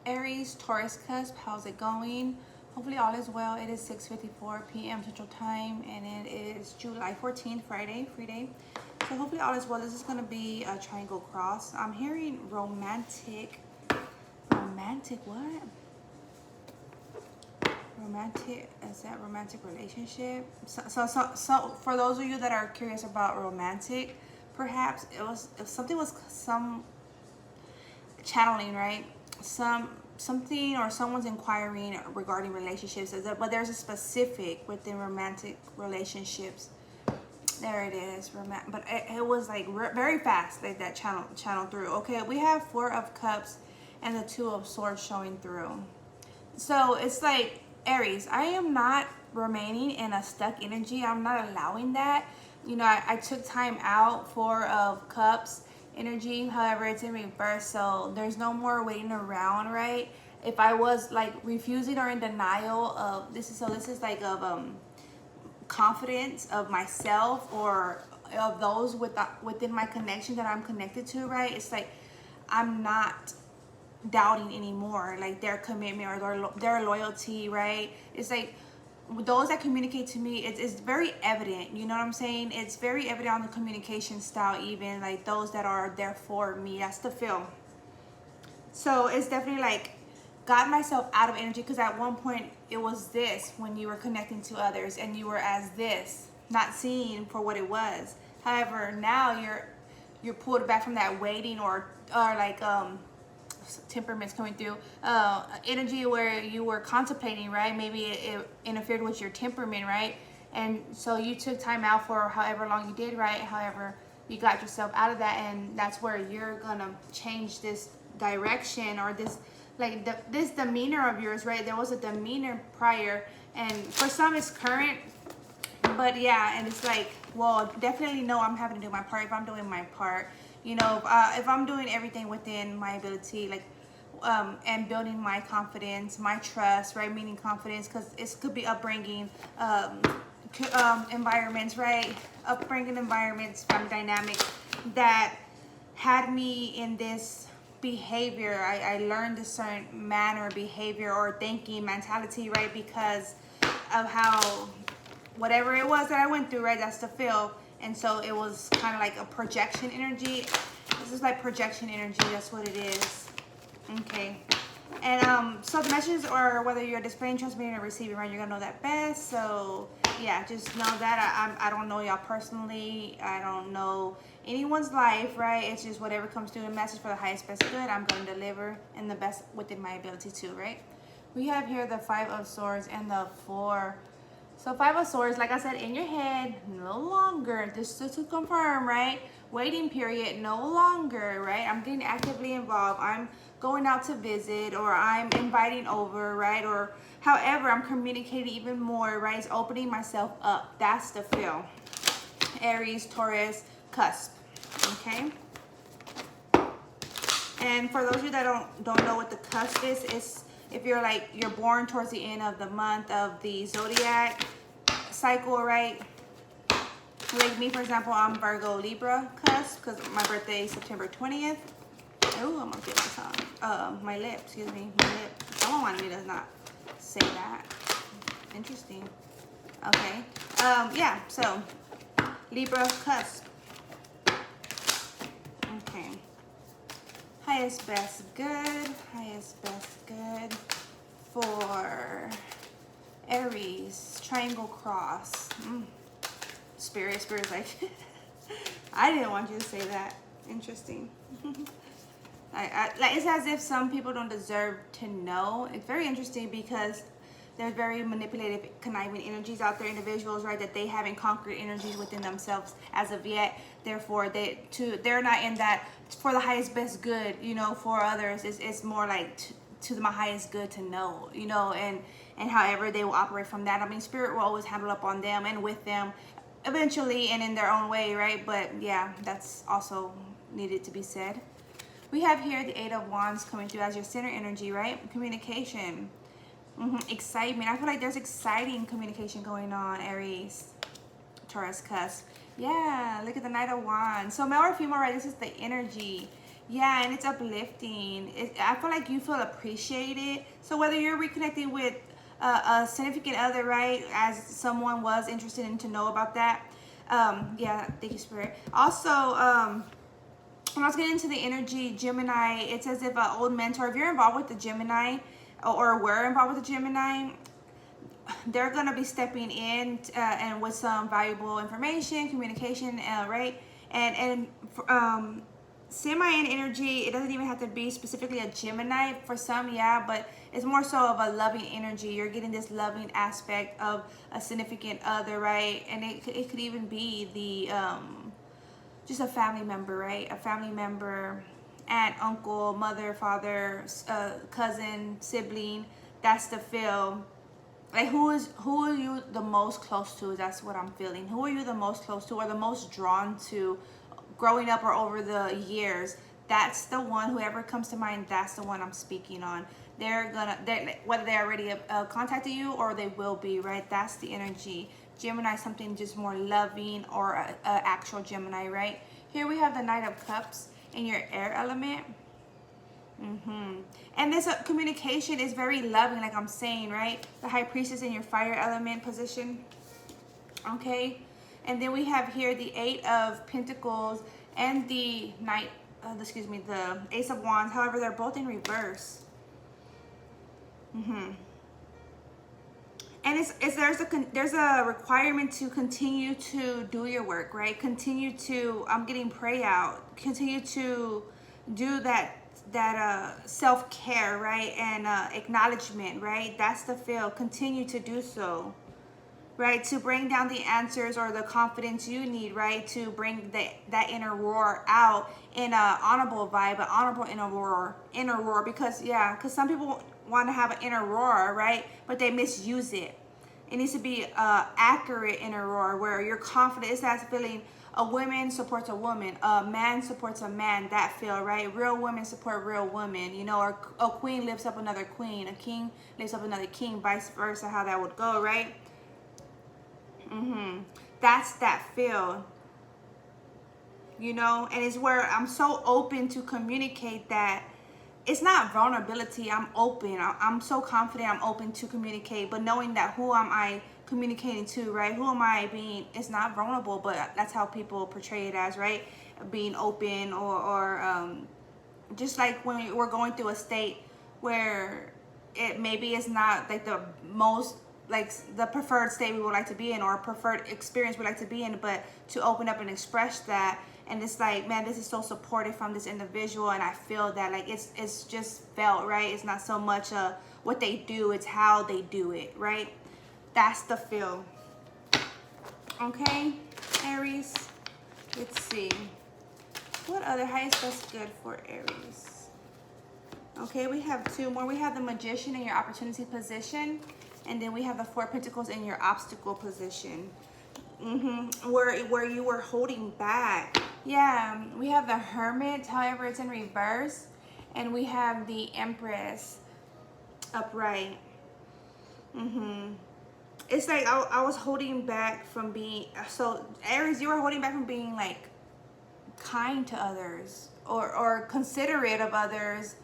Aries, Taurus cusp, how's it going? Hopefully all is well. It is 6:54 p.m. Central Time, and it is July 14th, Friday, free day. So hopefully all is well. This is going to be a triangle cross. I'm hearing romantic what? Romantic, is that romantic relationship? So for those of you that are curious about romantic, perhaps if something was some channeling, right? Something or someone's inquiring regarding relationships, but there's a specific within romantic relationships. There it is, but it was like very fast, like that channel through. Okay, we have Four of Cups and the Two of Swords showing through. So it's like, Aries, I am not remaining in a stuck energy. I'm not allowing that. You know, I took time out. Four of Cups energy, however, it's in reverse, so there's no more waiting around, right? If I was like refusing or in denial of this is like of confidence of myself or of those within my connection that I'm connected to, right? It's like I'm not doubting anymore, like their commitment or their loyalty, right? It's like those that communicate to me, it's very evident, you know what I'm saying? It's very evident on the communication style, even like those that are there for me. That's the feel. So it's definitely like got myself out of energy, because at one point it was this when you were connecting to others and you were as this, not seeing for what it was. However, now you're pulled back from that waiting or like temperaments coming through, energy where you were contemplating, right? Maybe it interfered with your temperament, right? And so you took time out for however long you did, right? However, you got yourself out of that, and that's where you're gonna change this direction or this like this demeanor of yours, right? There was a demeanor prior, and for some it's current, but yeah, and it's like, well, definitely know I'm having to do my part. If I'm doing my part, you know, if I'm doing everything within my ability, like and building my confidence, my trust, right? Meaning confidence, because it could be upbringing, environments, right? Upbringing environments, family dynamics that had me in this behavior. I learned a certain manner, behavior, or thinking mentality, right? Because of how whatever it was that I went through, right? That's the feel. And so it was kind of like a projection energy. This is like projection energy. That's what it is. Okay. And so the messages, or whether you're displaying, transmitting, or receiving, right? You're gonna know that best. So yeah, just know that I don't know y'all personally. I don't know anyone's life, right? It's just whatever comes through the message for the highest best good, I'm gonna deliver in the best within my ability to, right? We have here the Five of Swords and the Four. So Five of Swords, like I said, in your head, no longer, just to confirm, right? Waiting period, no longer, right? I'm getting actively involved. I'm going out to visit, or I'm inviting over, right? Or however, I'm communicating even more, right? It's opening myself up. That's the feel. Aries, Taurus, cusp, okay? And for those of you that don't know what the cusp is, it's if you're born towards the end of the month of the zodiac cycle, right? Like me, for example, I'm Virgo Libra cusp, because my birthday is September 20th. Oh, I'm gonna get my tongue. My lip, excuse me, my lip. Someone wanted me to not say that. Interesting. Okay. Yeah. So Libra cusp. Okay. Highest best good. Highest best good for Aries. Triangle cross. Spirit's like, I didn't want you to say that. Interesting. Like, it's as if some people don't deserve to know. It's very interesting because there's very manipulative, conniving energies out there, individuals, right, that they haven't conquered energies within themselves as of yet. Therefore, they're not in that for the highest best good, you know, for others. It's more like to my highest good to know, you know, and however they will operate from that. I mean, spirit will always handle up on them and with them eventually and in their own way, right? But yeah, that's also needed to be said. We have here the Eight of Wands coming through as your center energy, right? Communication, excitement. I feel like there's exciting communication going on, Aries, Taurus cusp. Yeah, look at the Knight of Wands. So male or female, right? This is the energy. Yeah, and it's uplifting. I feel like you feel appreciated. So whether you're reconnecting with a significant other, right, as someone was interested in to know about that. Yeah, thank you, Spirit. Also, when I was getting into the energy, Gemini, it's as if an old mentor, if you're involved with the Gemini or were involved with the Gemini, they're going to be stepping in and with some valuable information, communication, right? And Samian energy, it doesn't even have to be specifically a Gemini for some, yeah, but it's more so of a loving energy. You're getting this loving aspect of a significant other, right? And it could even be the just a family member, right? A family member, aunt, uncle, mother, father, cousin, sibling. That's the feel. Like who are you the most close to? That's what I'm feeling. Who are you the most close to or the most drawn to growing up or over the years? That's the one, whoever comes to mind, that's the one I'm speaking on. Whether they already contacted you or they will be, right? That's the energy. Gemini, something just more loving, or a actual Gemini, right? Here we have the Knight of Cups in your air element. And this communication is very loving, like I'm saying, right? The High Priestess in your fire element position. Okay. And then we have here the Eight of Pentacles and the the Ace of Wands. However, they're both in reverse. And there's a requirement to continue to do your work, right? Continue to pray out. Continue to do that self-care, right? And acknowledgement, right? That's the feel. Continue to do so, right? To bring down the answers or the confidence you need, right? To bring that inner roar out in a honorable vibe, an honorable inner roar. Because some people want to have an inner roar, right? But they misuse it. It needs to be accurate inner roar where you're confident. It's that feeling. A woman supports a woman. A man supports a man. That feel, right? Real women support real women. You know, or a queen lifts up another queen. A king lifts up another king. Vice versa. How that would go, right? That's that feel. You know, and it's where I'm so open to communicate that. It's not vulnerability. I'm open. I'm so confident. I'm open to communicate, but knowing that who am I communicating to, right? Who am I being? It's not vulnerable, but that's how people portray it as, right? Being open, or just like when we're going through a state where it maybe is not like the most, like the preferred state we would like to be in, or preferred experience we like to be in, but to open up and express that. And it's like, man, this is so supportive from this individual, and I feel that, like, it's just felt, right? It's not so much what they do, it's how they do it, right? That's the feel. Okay, Aries. Let's see. What other highest best good for Aries? Okay, we have two more. We have the Magician in your opportunity position, and then we have the Four of Pentacles in your obstacle position. Where you were holding back. Yeah, we have the Hermit, however it's in reverse, and we have the Empress upright. It's like I was holding back from being, so Aries, you were holding back from being like kind to others, or considerate of others,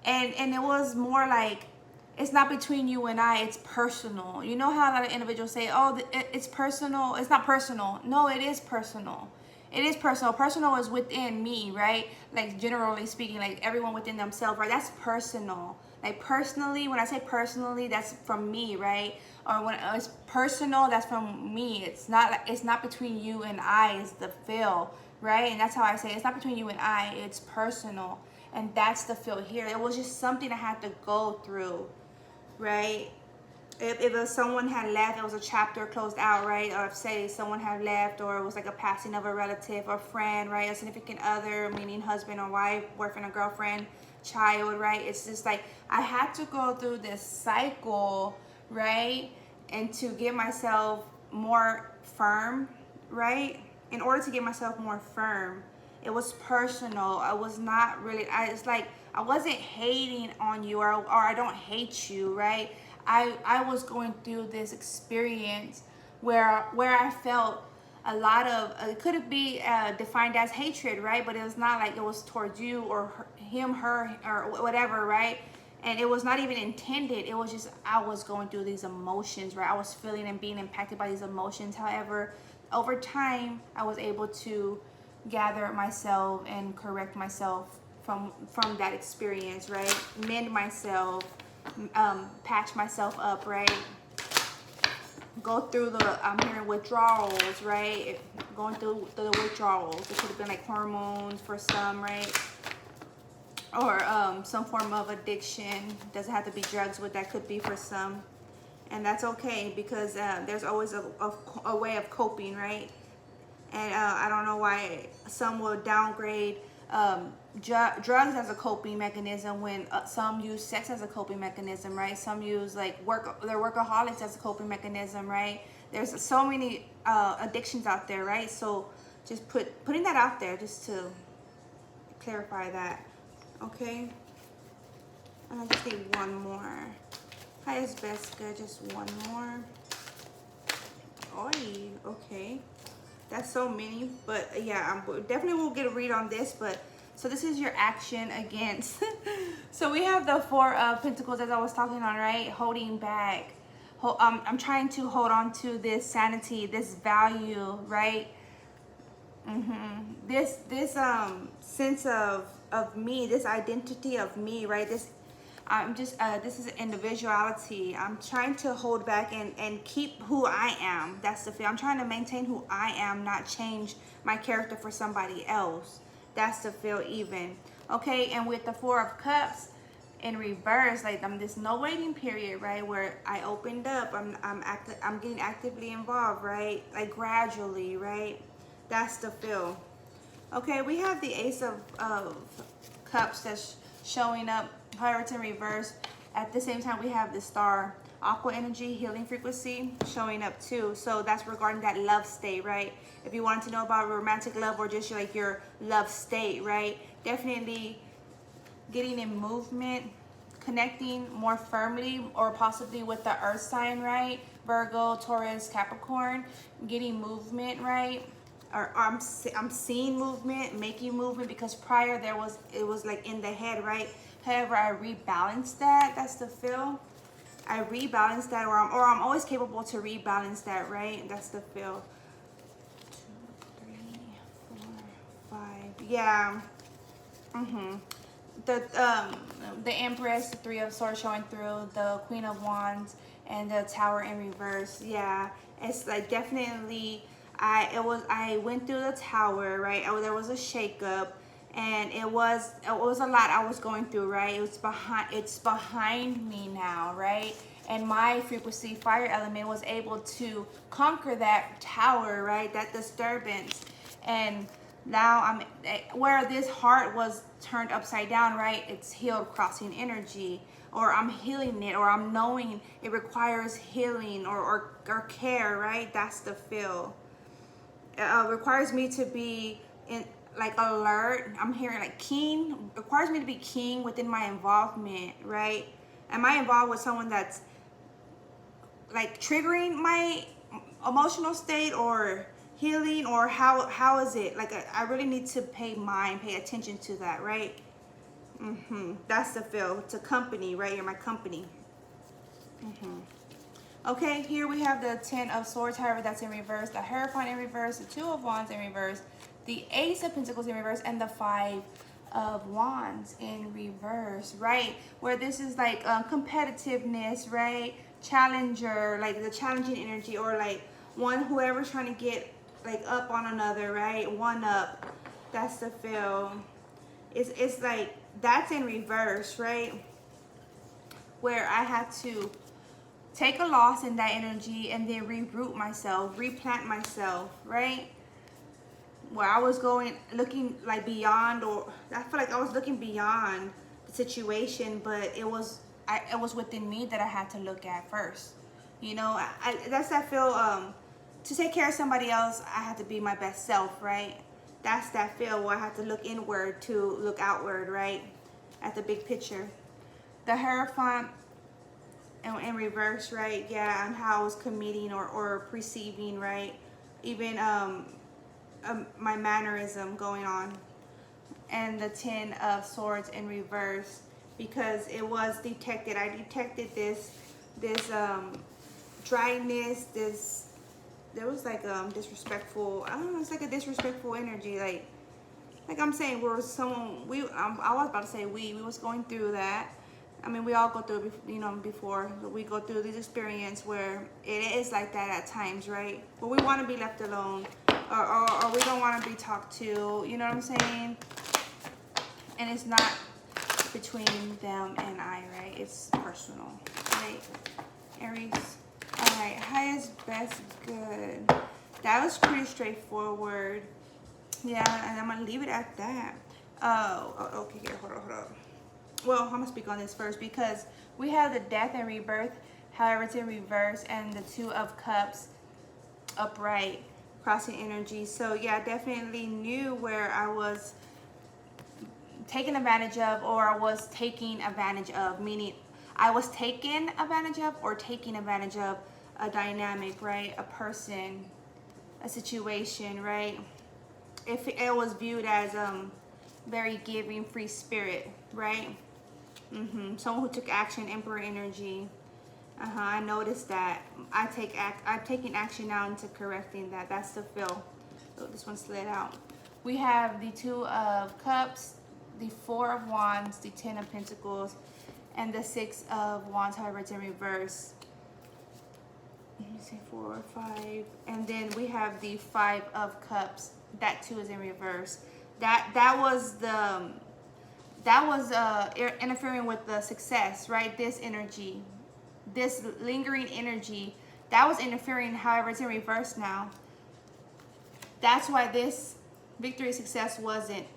and it was more like, it's not between you and I, it's personal. You know how a lot of individuals say, oh, it's personal. It's not personal. No, it is personal. It is personal. Personal is within me, right? Like, generally speaking, like everyone within themselves, right? That's personal. Like, personally, when I say personally, that's from me, right? Or when it's personal, that's from me. It's not between you and I, it's the feel, right? And that's how I say it. It's not between you and I, it's personal. And that's the feel here. It was just something I had to go through, right? If someone had left, it was a chapter closed out, right? Or if, say, someone had left, or it was like a passing of a relative or friend, right? A significant other, meaning husband or wife, boyfriend or girlfriend, child, right? It's just like I had to go through this cycle, right? And to get myself more firm, right? In order to get myself more firm, it was personal. I was not really, it's like I wasn't hating on you, or I don't hate you, right? I was going through this experience where I felt a lot of it could be defined as hatred, right? But it was not like it was towards you or him, her, or whatever, right? And it was not even intended. It was just I was going through these emotions, right? I was feeling and being impacted by these emotions. However, over time, I was able to gather myself and correct myself from that experience, right? Mend myself, patch myself up, right? Go through I'm hearing withdrawals, right? Going through the withdrawals. It could have been like hormones for some, right? Or some form of addiction. Doesn't have to be drugs, but that could be for some. And that's okay, because there's always a way of coping, right? And I don't know why some will downgrade drugs as a coping mechanism when some use sex as a coping mechanism, right? Some use like they're workaholics as a coping mechanism, right? There's so many addictions out there, right? So just putting that out there just to clarify that, okay? And I just need one more. Hi, Esbeska, just one more. Oi, okay. That's so many, but yeah, definitely will get a read on this. But so this is your action against. So we have the Four of Pentacles, as I was talking on, right? Holding back. I'm trying to hold on to this sanity, this value, right? This sense of me, this identity of me, right? This this is individuality. I'm trying to hold back and keep who I am. That's the feel. I'm trying to maintain who I am, not change my character for somebody else. That's the feel even. Okay, and with the Four of Cups in reverse, like this no waiting period, right? Where I opened up, I'm getting actively involved, right? Like gradually, right? That's the feel. Okay, we have the Ace of Cups that's showing up. However, it's in reverse. At the same time, we have the Star, Aqua Energy, Healing Frequency showing up too. So that's regarding that love state, right? If you wanted to know about romantic love or just like your love state, right? Definitely getting in movement, connecting more firmly or possibly with the Earth sign, right? Virgo, Taurus, Capricorn, getting movement, right? Or I'm seeing movement, making movement, because prior it was like in the head, right? However, I rebalanced that. That's the feel. I rebalanced that, or I'm always capable to rebalance that, right? That's the feel. 2, 3, 4, 5. Yeah. The Empress, the Three of Swords showing through, the Queen of Wands, and the Tower in reverse. Yeah, it's like definitely I went through the Tower, right? There was a shakeup, and it was a lot I was going through, right? It's behind me now, right? And my frequency, fire element, was able to conquer that tower, right? That disturbance. And now I'm where this heart was turned upside down, right? It's healed, crossing energy, or I'm healing it, or I'm knowing it requires healing or care, right? That's the feel. Requires me to be in like alert. I'm hearing like keen. Requires me to be keen within my involvement, right? Am I involved with someone that's like triggering my emotional state or healing, or how is it? Like I really need to pay attention to that, right? That's the feel. It's a company, right? You're my company. Okay, here we have the Ten of Swords, however, that's in reverse, the Hierophant in reverse, the Two of Wands in reverse, the Ace of Pentacles in reverse, and the Five of Wands in reverse, right? Where this is like competitiveness, right? Challenger, like the challenging energy, or like whoever's trying to get like up on another, right? One up. That's the feel. It's like that's in reverse, right? Where I had to take a loss in that energy and then reroot myself, replant myself, right? Where I was looking like beyond, or I feel like I was looking beyond the situation, but it was within me that I had to look at first. You know, that's that feel. To take care of somebody else, I had to be my best self, right? That's that feel where I had to look inward to look outward, right? At the big picture. The Hierophant in reverse, right? Yeah, and how I was committing or perceiving, right? even my mannerism going on. And the 10 of Swords in reverse, because it was detected. I detected this dryness, there was like disrespectful, I don't know, it's like a disrespectful energy, like I'm saying, we're someone, I was about to say we was going through that. I mean, we all go through, you know, before we go through this experience where it is like that at times, right? Where we want to be left alone, or we don't want to be talked to, you know what I'm saying? And it's not between them and I, right? It's personal, right? Aries. All right, highest, best, good. That was pretty straightforward. Yeah, and I'm gonna leave it at that. Okay, here, hold on. Well, I'm gonna speak on this first because we have the Death and Rebirth, however it's in reverse, and the Two of Cups upright, crossing energy. So yeah, I definitely knew where I was taken advantage of, or I was taking advantage of, meaning I was taken advantage of or taking advantage of a dynamic, right? A person, a situation, right? If it was viewed as very giving, free spirit, right? Someone who took action, Emperor energy. I noticed that. I'm taking action now into correcting that. That's the feel. So this one slid out. We have the Two of Cups, the Four of Wands, the Ten of Pentacles, and the Six of Wands, however it's in reverse. Let me see, 4 or 5. And then we have the Five of Cups. That too is in reverse. That was interfering with the success, right? This energy, this lingering energy, that was interfering. However, it's in reverse now. That's why this victory, success wasn't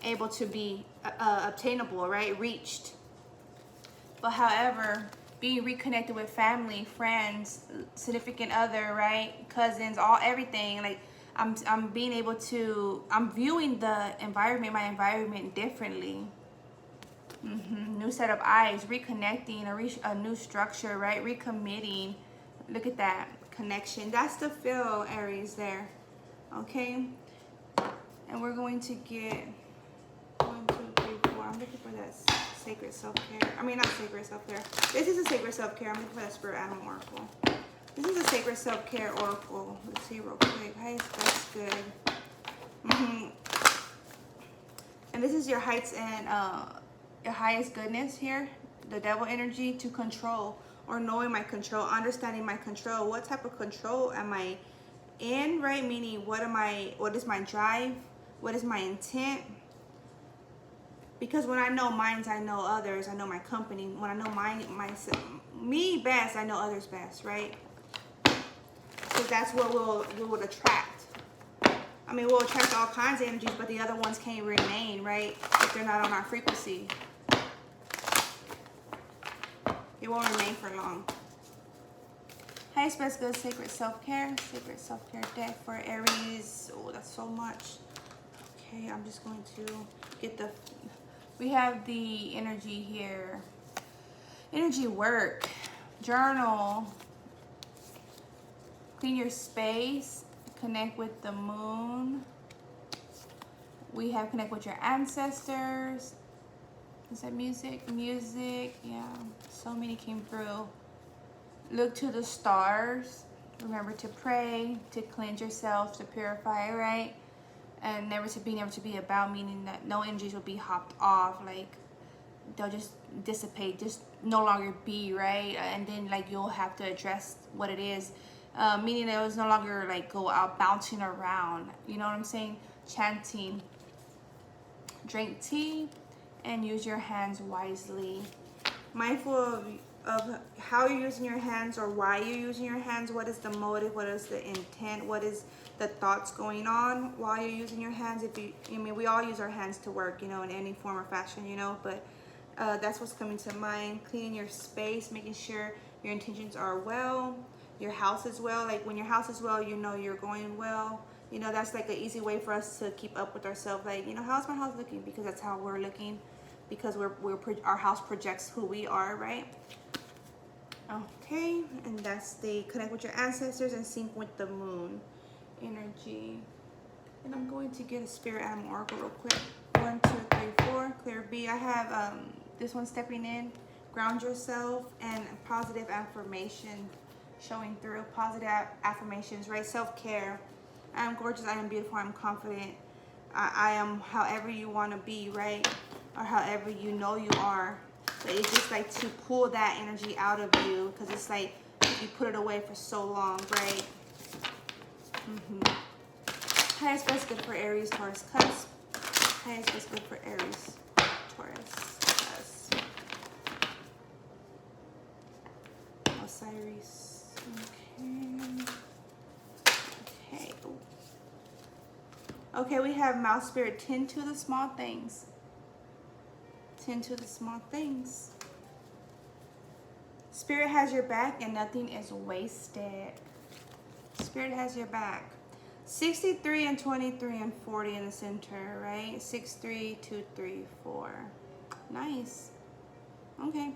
able to be obtainable, right? Reached. But however, being reconnected with family, friends, significant other, right? Cousins, everything, like I'm being able to, I'm viewing the environment, my environment differently. New set of eyes, reconnecting, a new structure, right? Recommitting. Look at that connection. That's the feel, Aries, there. Okay. And we're going to get 1, 2, 3, 4. I'm looking for that sacred self-care. I mean, not sacred self-care. This is a sacred self-care. I'm looking for that spirit animal oracle. This is a sacred self-care oracle. Let's see real quick. Highest, best, good. And this is your heights and your highest goodness here. The devil energy, to control, or knowing my control, understanding my control. What type of control am I in, right? Meaning, what is my drive? What is my intent? Because when I know mine, I know others. I know my company. When I know me best, I know others best, right? So that's what we will attract. I mean, we'll attract all kinds of energies, but the other ones can't remain, right? If they're not on our frequency. It won't remain for long. Highest, best, good, sacred self-care. Sacred self-care deck for Aries. Oh, that's so much. Okay, I'm just going to get the... We have the energy here. Energy work. Journal. Clean your space. Connect with the moon. We have connect with your ancestors. Is that music? Music. Yeah. So many came through. Look to the stars. Remember to pray, to cleanse yourself, to purify, right? And never to be about, meaning that no energies will be hopped off. Like, they'll just dissipate, just no longer be, right? And then, like, you'll have to address what it is. Meaning it was no longer, like, go out bouncing around. You know what I'm saying? Chanting. Drink tea and use your hands wisely. Mindful of how you're using your hands, or why you're using your hands. What is the motive? What is the intent? What is the thoughts going on while you're using your hands? I mean, we all use our hands to work, you know, in any form or fashion, you know, but that's what's coming to mind. Cleaning your space, making sure your intentions are well, your house is well. Like, when your house is well, you know you're going well. You know, that's like an easy way for us to keep up with ourselves. Like, you know, how's my house looking? Because that's how we're looking. Because our house projects who we are, right? Okay, and that's the connect with your ancestors and sync with the moon. energy. And I'm going to get a spirit animal oracle real quick. 1, 2, 3, 4. Clear B. I have this one stepping in. Ground yourself and positive affirmation showing through. Positive affirmations, right? Self-care. I am gorgeous. I am beautiful. I'm confident. I am however you want to be, right? Or however you know you are. But it's just like to pull that energy out of you, because it's like you put it away for so long, right? Highest best good for Aries, Taurus, cusp. Highest best good for Aries, Taurus, cusp. Osiris. Okay. Okay, we have Mouse Spirit. Tend to the small things. Tend to the small things. Spirit has your back and nothing is wasted. Spirit has your back. 63 and 23 and 40 in the center, right? 6, 3, 2, 3, 4. Nice. Okay.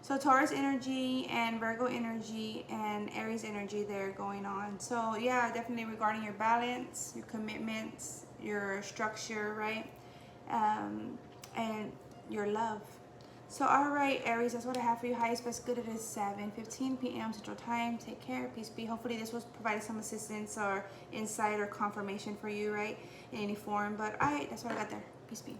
So Taurus energy and Virgo energy and Aries energy there going on. So yeah, definitely regarding your balance, your commitments, your structure, right? And your love. So all right, Aries, that's what I have for you. Highest best good. It is 7:15 p.m. Central Time. Take care. Peace be. Hopefully this was providing some assistance or insight or confirmation for you, right? In any form. But all right, that's what I got there. Peace be.